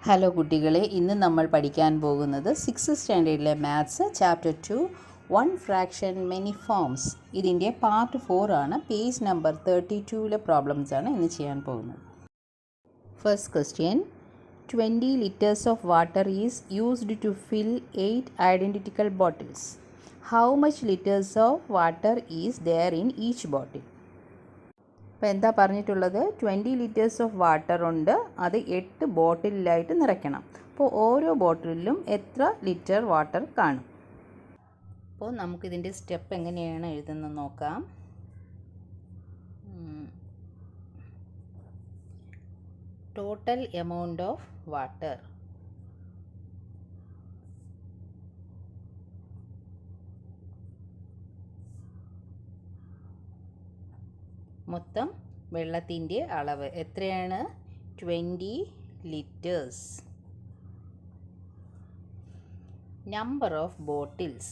Hello കുട്ടികളെ, ഇന്ന് നമ്മൾ പഠിക്കാൻ പോകുന്നത് 6th സ്റ്റാൻഡേർഡിലെ maths chapter 2 one fraction many forms. ഇതിൻ്റെ പാർട്ട് 4 ആണ്. പേജ് നമ്പർ 32ലെ പ്രോബ്ലംസ് ആണ് ഇന്ന് ചെയ്യാൻ പോകുന്നത്. First question, 20 liters of water is used to fill 8 identical bottles. How much liters of water is there in each bottle? അപ്പോൾ എന്താ പറഞ്ഞിട്ടുള്ളത്? 20 litres of water ഉണ്ട്, അത് 8 ബോട്ടിലായിട്ട് നിറയ്ക്കണം. അപ്പോൾ ഓരോ ബോട്ടിലും എത്ര ലിറ്റർ വാട്ടർ കാണും? അപ്പോൾ നമുക്കിതിൻ്റെ സ്റ്റെപ്പ് എങ്ങനെയാണ് എഴുതുന്നത് നോക്കാം. ടോട്ടൽ എമൗണ്ട് ഓഫ് വാട്ടർ, മൊത്തം വെള്ളത്തിൻ്റെ അളവ് എത്രയാണ്? 20 ലിറ്റേഴ്സ്. നമ്പർ ഓഫ് ബോട്ടിൽസ്,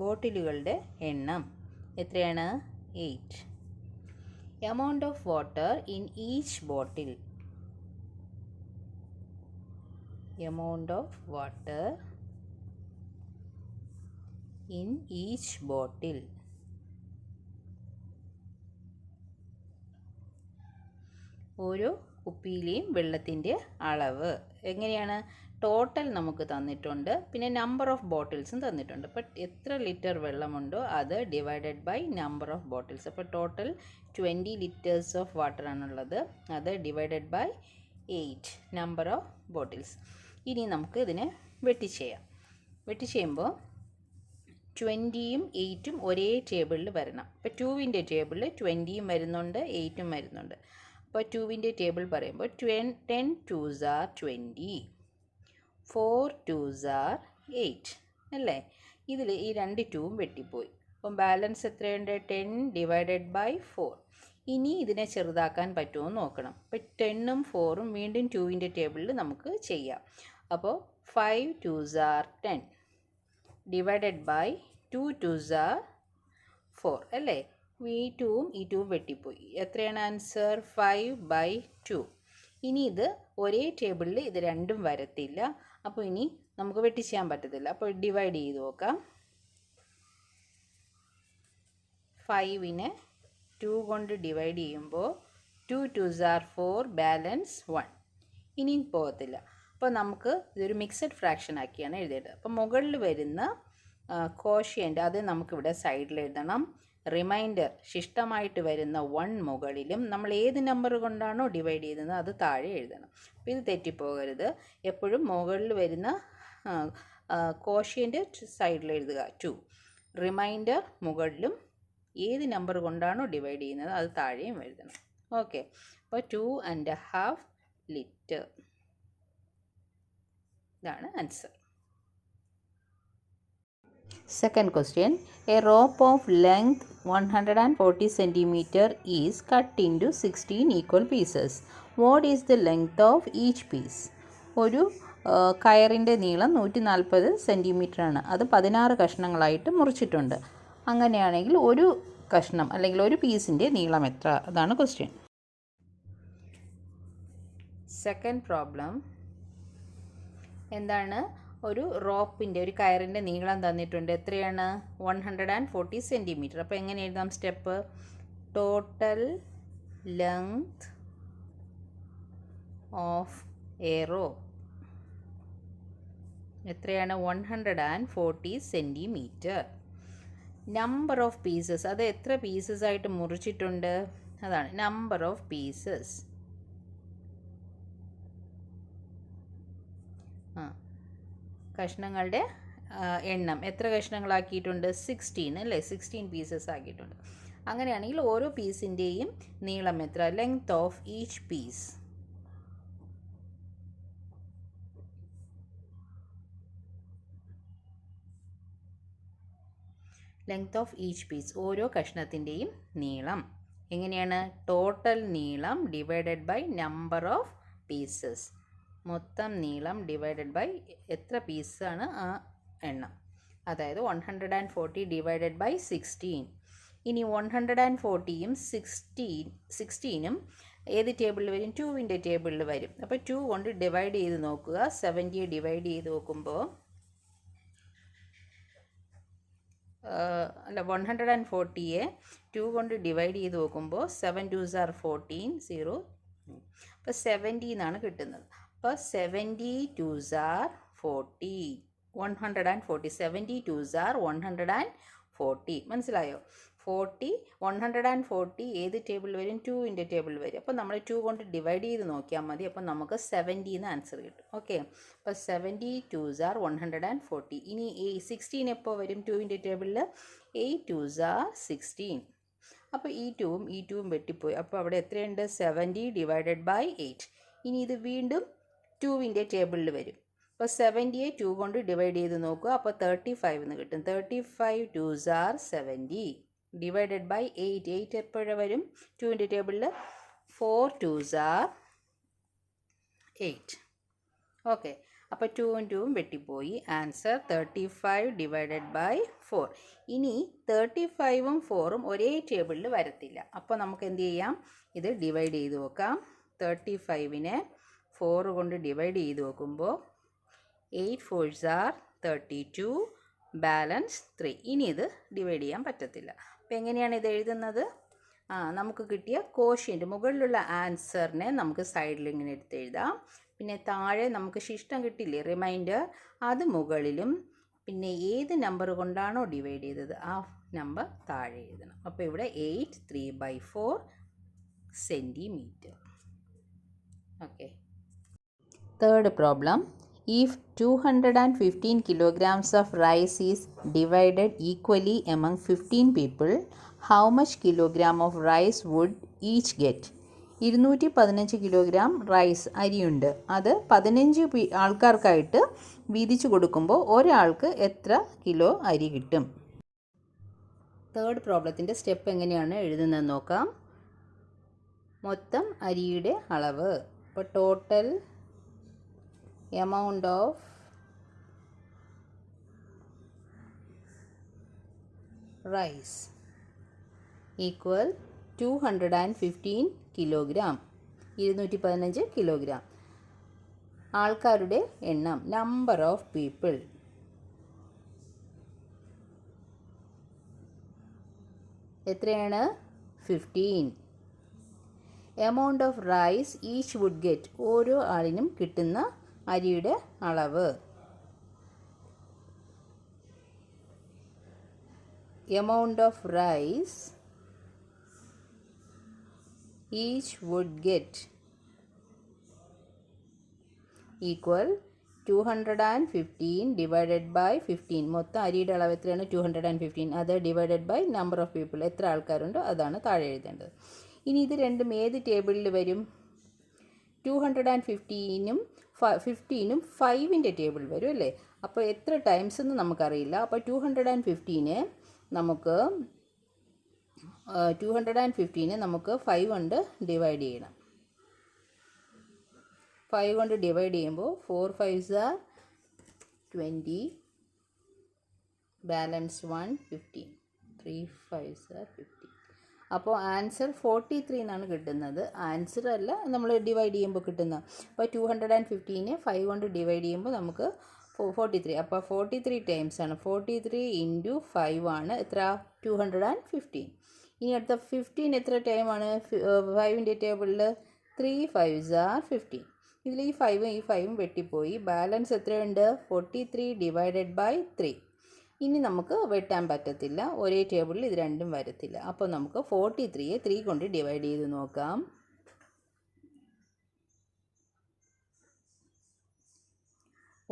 ബോട്ടിലുകളുടെ എണ്ണം എത്രയാണ്? 8. Amount of water in each bottle, amount of water in each bottle. ഓരോ കുപ്പിയിലെയും വെള്ളത്തിൻ്റെ അളവ് എങ്ങനെയാണ്? ടോട്ടൽ നമുക്ക് തന്നിട്ടുണ്ട്, പിന്നെ നമ്പർ ഓഫ് ബോട്ടിൽസും തന്നിട്ടുണ്ട്. അപ്പോൾ എത്ര ലിറ്റർ വെള്ളമുണ്ടോ അത് divided by number of bottles. അപ്പോൾ ടോട്ടൽ 20 ലിറ്റേഴ്സ് ഓഫ് വാട്ടർ ആണുള്ളത്, അത് divided by 8 number of bottles. ഇനി നമുക്ക് ഇതിനെ വെട്ടിച്ചെയ്യുമ്പോൾ 20യും 8ഉം ഒരേ ടേബിളിൽ വരണം. ഇപ്പോൾ 2വിൻ്റെ ടേബിളിൽ 20യും വരുന്നുണ്ട്, 8ഉം വരുന്നുണ്ട്. അപ്പോൾ 2വിൻ്റെ ടേബിൾ പറയുമ്പോൾ 10 2s are 20, 4 2s are 8 അല്ലേ? ഇതിൽ ഈ 2 2ഉം വെട്ടിപ്പോയി. അപ്പം ബാലൻസ് എത്രയുണ്ട്? 10 ഡിവൈഡഡ് ബൈ 4. ഇനി ഇതിനെ ചെറുതാക്കാൻ പറ്റുമോ നോക്കണം. അപ്പോൾ 10ഉം 4ഉം വീണ്ടും 2വിൻ്റെ ടേബിളിൽ നമുക്ക് ചെയ്യാം. അപ്പോൾ 5 2s are 10 divided by 2 2s are 4 അല്ലേ? ഈ 2ഉം ഈ 2ഉം വെട്ടിപ്പോയി. എത്രയാണ് ആൻസർ? 5/2. ഇനി ഇത് ഒരേ ടേബിളിൽ ഇത് രണ്ടും വരത്തില്ല, അപ്പോൾ ഇനി നമുക്ക് വെട്ടിച്ചാൻ പറ്റത്തില്ല. അപ്പോൾ ഡിവൈഡ് ചെയ്ത് നോക്കാം. 5നെ 2 കൊണ്ട് ഡിവൈഡ് ചെയ്യുമ്പോൾ 2 2s are 4, ബാലൻസ് 1. ഇനിയും പോകത്തില്ല. അപ്പോൾ നമുക്ക് ഇതൊരു മിക്സഡ് ഫ്രാക്ഷൻ ആക്കിയാണ് എഴുതേണ്ടത്. അപ്പോൾ മുകളിൽ വരുന്ന കോഷ്യൻ്റ് അത് നമുക്കിവിടെ സൈഡിൽ എഴുതണം. റിമൈൻഡർ ശിഷ്ടമായിട്ട് വരുന്ന 1 മുകളിലും, നമ്മൾ ഏത് നമ്പർ കൊണ്ടാണോ ഡിവൈഡ് ചെയ്യുന്നത് അത് താഴെ എഴുതണം. അപ്പോൾ ഇത് തെറ്റിപ്പോകരുത്. എപ്പോഴും മുകളിൽ വരുന്ന കോഷ്യൻ്റ് സൈഡിൽ എഴുതുക 2, റിമൈൻഡർ മുകളിലും, ഏത് നമ്പർ കൊണ്ടാണോ ഡിവൈഡ് ചെയ്യുന്നത് അത് താഴെയും എഴുതണം. ഓക്കെ, അപ്പോൾ 2.5 ലിറ്റർ, ഇതാണ് answer. Second question, a rope of length 140 cm is cut into 16 equal pieces. What is the length of each piece? ഒരു കയറിൻ്റെ നീളം 140 സെൻറ്റിമീറ്റർ ആണ്, അത് 16 കഷ്ണങ്ങളായിട്ട് മുറിച്ചിട്ടുണ്ട്. അങ്ങനെയാണെങ്കിൽ ഒരു കഷ്ണം അല്ലെങ്കിൽ ഒരു പീസിൻ്റെ നീളം എത്ര? അതാണ് ക്വസ്റ്റ്യൻ. സെക്കൻഡ് പ്രോബ്ലം എന്താണ്? ഒരു റോപ്പിൻ്റെ, ഒരു കയറിൻ്റെ നീളം തന്നിട്ടുണ്ട്. എത്രയാണ്? 140 സെൻറ്റിമീറ്റർ. അപ്പോൾ എങ്ങനെ എഴുതാം step? Total length of A rope എത്രയാണ്? 140 സെൻറ്റിമീറ്റർ. നമ്പർ ഓഫ് പീസസ്, അത് എത്ര പീസസ് ആയിട്ട് മുറിച്ചിട്ടുണ്ട്? അതാണ് നമ്പർ ഓഫ് പീസസ്. കഷ്ണങ്ങളുടെ എണ്ണം എത്ര കഷ്ണങ്ങളാക്കിയിട്ടുണ്ട്? 16 അല്ലേ? 16 പീസസ് ആക്കിയിട്ടുണ്ട്. അങ്ങനെയാണെങ്കിൽ ഓരോ പീസിൻ്റെയും നീളം എത്ര? Length of each piece, length of each piece, ഓരോ കഷ്ണത്തിൻ്റെയും നീളം എങ്ങനെയാണ്? ടോട്ടൽ നീളം divided by number of pieces, മൊത്തം നീളം ഡിവൈഡഡ് ബൈ എത്ര പീസാണ് ആ എണ്ണം. അതായത് 140 ഡിവൈഡഡ് ബൈ 16. ഇനി 140യും 16നും ഏത് ടേബിളിൽ വരും? 2വിൻ്റെ ടേബിളിൽ വരും. അപ്പോൾ 2 കൊണ്ട് ഡിവൈഡ് ചെയ്ത് നോക്കുക. 70 ഡിവൈഡ് ചെയ്ത് നോക്കുമ്പോൾ 140യെ 2 കൊണ്ട് ഡിവൈഡ് ചെയ്ത് നോക്കുമ്പോൾ 7 2s are 14 0. അപ്പോൾ 70 എന്നാണ് കിട്ടുന്നത്. അപ്പോൾ 70 2s are 40 140 70 2s are 140. മനസ്സിലായോ? 140 ഏത് ടേബിളിൽ വരും? 2വിൻ്റെ ടേബിളിൽ വരും. അപ്പോൾ നമ്മൾ 2 കൊണ്ട് ഡിവൈഡ് ചെയ്ത് നോക്കിയാൽ മതി. അപ്പോൾ നമുക്ക് 70 എന്ന് ആൻസർ കിട്ടും. ഓക്കെ, അപ്പോൾ 70 2s are 140. ഇനി 16 എപ്പോൾ വരും 2വിൻ്റെ ടേബിളിൽ? 8 2s are 16. അപ്പോൾ ഈ 2ഉം വെട്ടിപ്പോയി. അപ്പോൾ അവിടെ എത്രയുണ്ട്? 70 ഡിവൈഡഡ് ബൈ 8. ഇനി ഇത് വീണ്ടും 2വിൻ്റെ ടേബിളിൽ വരും. അപ്പോൾ 70യെ 2 കൊണ്ട് ഡിവൈഡ് ചെയ്ത് നോക്കുക. അപ്പോൾ 35 എന്ന് കിട്ടും. 35 2s are 70 ഡിവൈഡഡ് ബൈ 8. 8 എപ്പോഴാണ് വരും 2വിൻ്റെ ടേബിളിൽ? 4 2s are 8. ഓക്കെ, അപ്പോൾ 2ഉം വെട്ടിപ്പോയി. Answer 35 divided by 4. ഇനി 35ഉം 4ഉം ഒരേ ടേബിളിൽ വരത്തില്ല. അപ്പോൾ നമുക്ക് എന്ത് ചെയ്യാം? ഇത് ഡിവൈഡ് ചെയ്ത് നോക്കാം. 35നെ 4 കൊണ്ട് ഡിവൈഡ് ചെയ്ത് നോക്കുമ്പോൾ 8 4s are 32, ബാലൻസ് 3. ഇനി ഇത് ഡിവൈഡ് ചെയ്യാൻ പറ്റത്തില്ല. അപ്പോൾ എങ്ങനെയാണ് ഇത് എഴുതുന്നത്? നമുക്ക് കിട്ടിയ കോഷ്യൻ്റ് മുകളിലുള്ള ആൻസറിനെ നമുക്ക് സൈഡിൽ ഇങ്ങനെ എടുത്ത് എഴുതാം. പിന്നെ താഴെ നമുക്ക് ശിഷ്ടം കിട്ടില്ലേ, റിമൈൻഡർ, അത് മുകളിലും. പിന്നെ ഏത് നമ്പർ കൊണ്ടാണോ ഡിവൈഡ് ചെയ്തത് ആ നമ്പർ താഴെ എഴുതണം. അപ്പോൾ ഇവിടെ 8 3/4 centimetre. Okay, third problem. If 215 kilograms of rice is divided equally among 15 people, how much kilogram of rice would each get? 215 kilogram rice അരിയുണ്ട്. അത് 15 ആൾക്കാർക്കായിട്ട് വീതിച്ചു കൊടുക്കുമ്പോൾ ഒരാൾക്ക് എത്ര കിലോ അരി കിട്ടും? തേർഡ് പ്രോബ്ലത്തിൻ്റെ സ്റ്റെപ്പ് എങ്ങനെയാണ് എഴുതുന്നതെന്ന് നോക്കാം. മൊത്തം അരിയുടെ അളവ്. അപ്പോൾ total amount of rice equal 215 kilogram. 215 kilogram. ആൾക്കാരുടെ എണ്ണം, നമ്പർ ഓഫ് പീപ്പിൾ, എത്രയാണ്? 15. Amount of rice each would get, ഓരോ ആളിനും കിട്ടുന്ന അരിയുടെ അളവ്. Amount of rice each would get equal 215 divided by 15. മൊത്തം അരിയുടെ അളവ് എത്രയാണ്? 215. അത് divided by number of people, എത്ര ആൾക്കാരുണ്ടോ അതാണ് താഴെ എഴുതേണ്ടത്. ഇനി ഇത് രണ്ടും ഏത് ടേബിളിൽ വരും? 215നും 5ൻ്റെ ടേബിൾ വരും അല്ലേ? അപ്പോൾ എത്ര ടൈംസ് എന്ന് നമുക്കറിയില്ല. അപ്പോൾ 215നെ നമുക്ക് 5 കൊണ്ട് ഡിവൈഡ് ചെയ്യണം. 5 കൊണ്ട് ഡിവൈഡ് ചെയ്യുമ്പോൾ 4 5s are 20, balance 1 15, 3 5s are 50. അപ്പോൾ ആൻസർ 43 എന്നാണ് കിട്ടുന്നത്. ആൻസർ അല്ല, നമ്മൾ ഡിവൈഡ് ചെയ്യുമ്പോൾ കിട്ടുന്നത്. അപ്പോൾ 215നെ 5 കൊണ്ട് ഡിവൈഡ് ചെയ്യുമ്പോൾ നമുക്ക് 43. അപ്പോൾ 43 ടൈംസ് ആണ്. 43 × 5 ആണ് എത്ര? 215. ഇനി അടുത്ത 15 എത്ര ടൈമാണ് 5ൻ്റെ ടേബിളിൽ? 3 5s are 15. ഇതിൽ ഈ 5ഉം വെട്ടിപ്പോയി. ബാലൻസ് എത്രയുണ്ട്? 43 ഡിവൈഡഡ് ബൈ 3. ഇനി നമുക്ക് വെട്ടാൻ പറ്റത്തില്ല, ഒരേ ടേബിളിൽ ഇത് രണ്ടും വരത്തില്ല. അപ്പോൾ നമുക്ക് 43യെ 3 കൊണ്ട് ഡിവൈഡ് ചെയ്ത് നോക്കാം.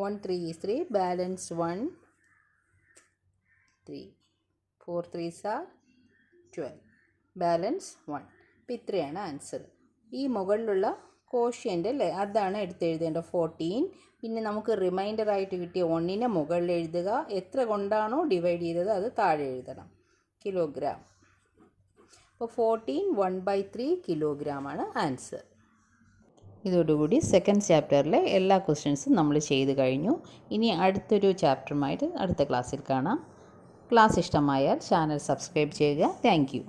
1 3 is 3, balance 1 3, 4 3s are 12, balance 1. അപ്പോൾ ഇത്രയാണ് ആൻസർ. ഈ മുകളിലുള്ള കോഷ്യൻ്റ് അല്ലേ, അതാണ് എടുത്തെഴുതേണ്ടത് 14. പിന്നെ നമുക്ക് റിമൈൻഡർ ആയിട്ട് കിട്ടിയ 1നെ മുകളിൽ എഴുതുക. എത്ര കൊണ്ടാണോ ഡിവൈഡ് ചെയ്തത് അത് താഴെ എഴുതണം, കിലോഗ്രാം. അപ്പോൾ 14 1/3 കിലോഗ്രാമാണ് ആൻസർ. ഇതോടുകൂടി സെക്കൻഡ് ചാപ്റ്ററിലെ എല്ലാ ക്വസ്റ്റ്യൻസും നമ്മൾ ചെയ്ത് കഴിഞ്ഞു. ഇനി അടുത്തൊരു ചാപ്റ്ററുമായിട്ട് അടുത്ത ക്ലാസ്സിൽ കാണാം. ക്ലാസ് ഇഷ്ടമായാൽ ചാനൽ സബ്സ്ക്രൈബ് ചെയ്യുക. Thank you.